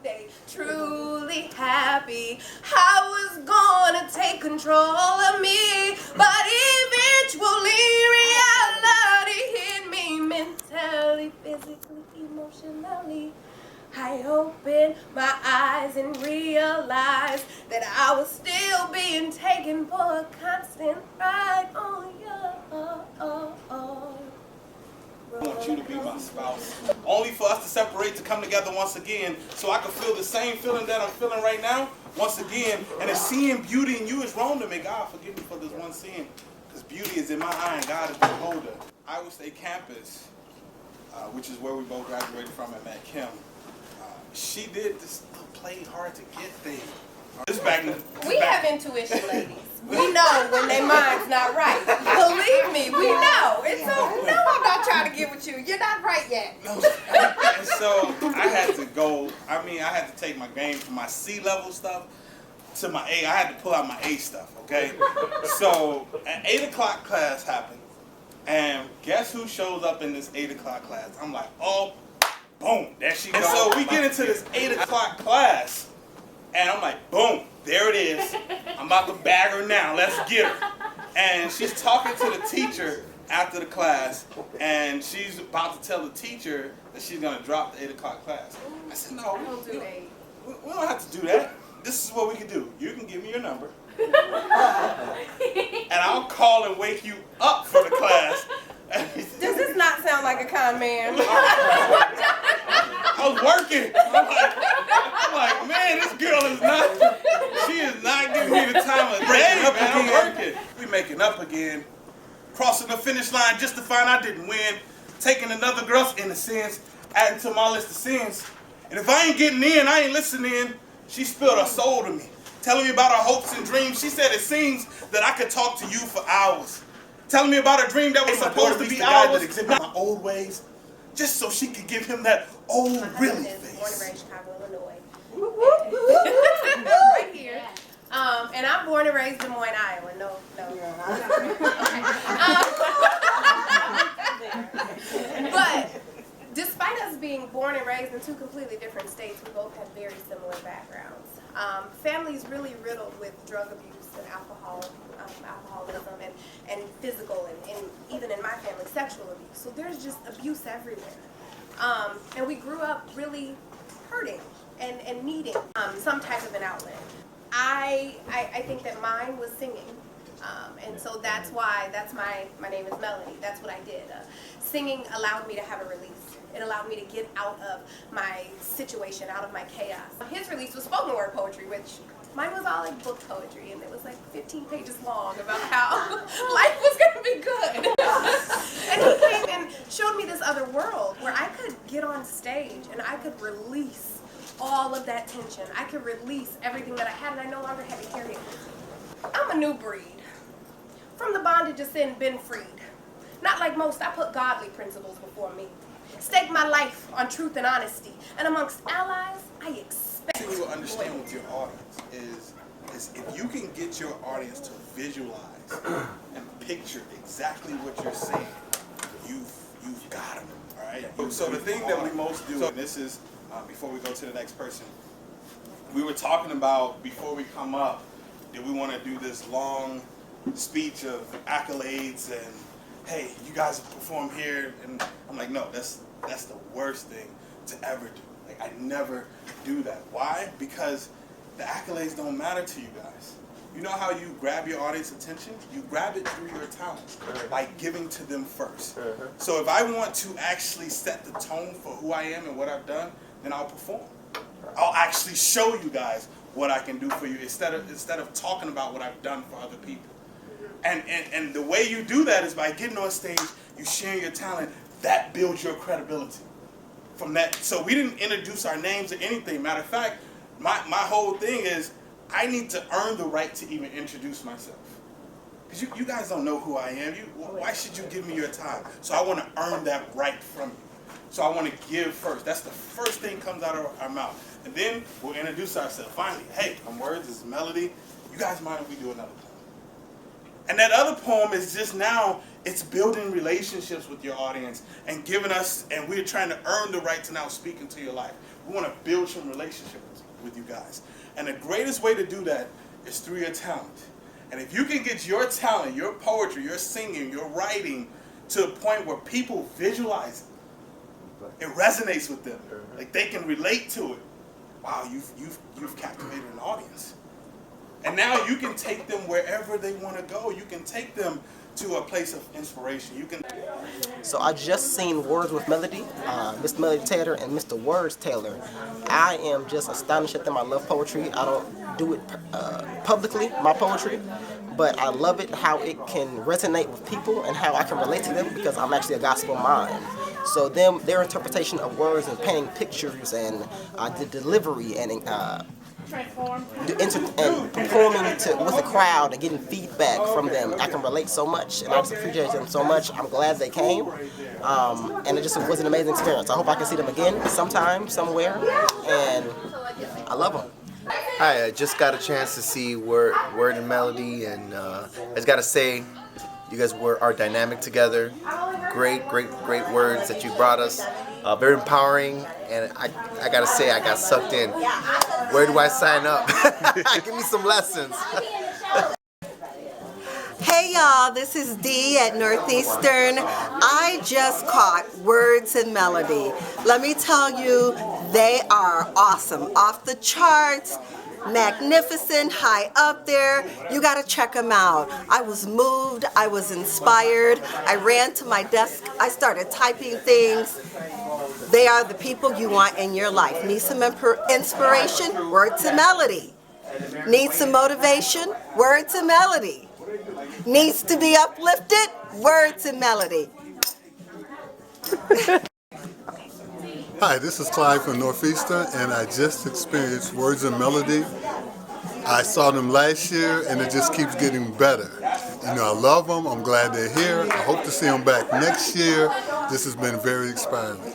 think they truly happy. I was gonna take control of me, but eventually reality hit me mentally, physically, emotionally. I opened my eyes and realized that I was still being taken for a constant ride on your I want you to be my spouse. Only for us to separate to come together once again so I can feel the same feeling that I'm feeling right now once again. And if seeing beauty in you is wrong to me, God forgive me for this one sin. Because beauty is in my eye and God is the beholder. Iowa State campus, which is where we both graduated from and met Kim, she did this play hard to get thing. We have intuition, ladies. We know when their mind's not right. Believe me, we know. It's so, no, I'm not trying to get with you. You're not right yet. And so I had to go, I had to take my game from my C level stuff to my A. I had to pull out my A stuff, okay? So an 8 o'clock class happened, and guess who shows up in this 8 o'clock class? I'm like, oh, boom, there she goes. And so we get into this 8 o'clock class, and I'm like, boom, there it is. I'm about to bag her now. Let's get her. And she's talking to the teacher after the class, and she's about to tell the teacher that she's going to drop the 8 o'clock class. I said, no, we don't have to do that. This is what we can do. You can give me your number, and I'll call and wake you up for the class. Does this not sound like a con man? I was working. I'm like, man, this girl is she is not giving me the time of day, man. I'm working. We making up again. Crossing the finish line just to find I didn't win. Taking another girl's innocence, adding to my list of sins. And if I ain't getting in, I ain't listening. She spilled her soul to me, telling me about her hopes and dreams. She said it seems that I could talk to you for hours. Telling me about a dream that was supposed to be ours, not my old ways, just so she could give him that old really face. Born and raised Chicago, Illinois. Right here. And I'm born and raised Des Moines, Iowa. No. But despite us being born and raised in two completely different states, we both have very similar backgrounds. Families really riddled with drug abuse and alcoholism and physical and even in my family, sexual abuse. So there's just abuse everywhere. And we grew up really hurting and needing some type of an outlet. I think that mine was singing. And so that's why, my name is Melody. That's what I did. Singing allowed me to have a release. It allowed me to get out of my situation, out of my chaos. His release was spoken word poetry, which mine was all like book poetry, and it was like 15 pages long about how life was going to be good. And he came and showed me this other world where I could get on stage and I could release all of that tension. I could release everything that I had, and I no longer had to carry it. I'm a new breed. From the bondage of sin, been freed. Not like most, I put godly principles before me. Stake my life on truth and honesty. And amongst allies, I expect... What you will understand with your audience is if you can get your audience to visualize and picture exactly what you're saying, you've got them, all right? So the thing that we most do, and this is, before we go to the next person, we were talking about, before we come up, that we want to do this long speech of accolades and, hey, you guys perform here, and I'm like, no, that's the worst thing to ever do. Like, I never do that. Why? Because the accolades don't matter to you guys. You know how you grab your audience attention? You grab it through your talent by giving to them first. So if I want to actually set the tone for who I am and what I've done, then I'll perform. I'll actually show you guys what I can do for you instead of talking about what I've done for other people. And the way you do that is by getting on stage, you sharing your talent. That builds your credibility. From that, so we didn't introduce our names or anything. Matter of fact, my whole thing is I need to earn the right to even introduce myself. Because you guys don't know who I am. Why should you give me your time? So I want to earn that right from you. So I want to give first. That's the first thing comes out of our mouth. And then we'll introduce ourselves. Finally, hey, I'm Words, this is Melody. You guys mind if we do another poem? And that other poem is just now, it's building relationships with your audience and giving us, and we're trying to earn the right to now speak into your life. We want to build some relationships with you guys. And the greatest way to do that is through your talent. And if you can get your talent, your poetry, your singing, your writing to a point where people visualize it, it resonates with them, like they can relate to it. Wow, you've captivated an audience. And now you can take them wherever they want to go. You can take them to a place of inspiration. You can. So I just seen Words with Melody, Mr. Melody Taylor and Mr. Words Taylor. I am just astonished at them. I love poetry. I don't do it publicly, my poetry, but I love it how it can resonate with people and how I can relate to them because I'm actually a gospel mind. So their interpretation of words and painting pictures and the delivery and performing with the crowd and getting feedback from them, I can relate so much, and I just appreciate them so much. I'm glad they came, and it just was an amazing experience. I hope I can see them again sometime, somewhere, and I love them. Hi, I just got a chance to see Word and Melody, and I just got to say, you guys are dynamic together. Great words that you brought us. Very empowering, and I gotta say, I got sucked in. Where do I sign up? Give me some lessons. Hey y'all, this is Dee at Northeastern. I just caught Words and Melody. Let me tell you, they are awesome. Off the charts, magnificent, high up there. You gotta check them out. I was moved, I was inspired. I ran to my desk, I started typing things. They are the people you want in your life. Need some inspiration? Words and Melody. Need some motivation? Words and Melody. Needs to be uplifted? Words and Melody. Hi, this is Clyde from Northeastern, and I just experienced Words and Melody. I saw them last year, and it just keeps getting better. You know, I love them. I'm glad they're here. I hope to see them back next year. This has been very inspiring.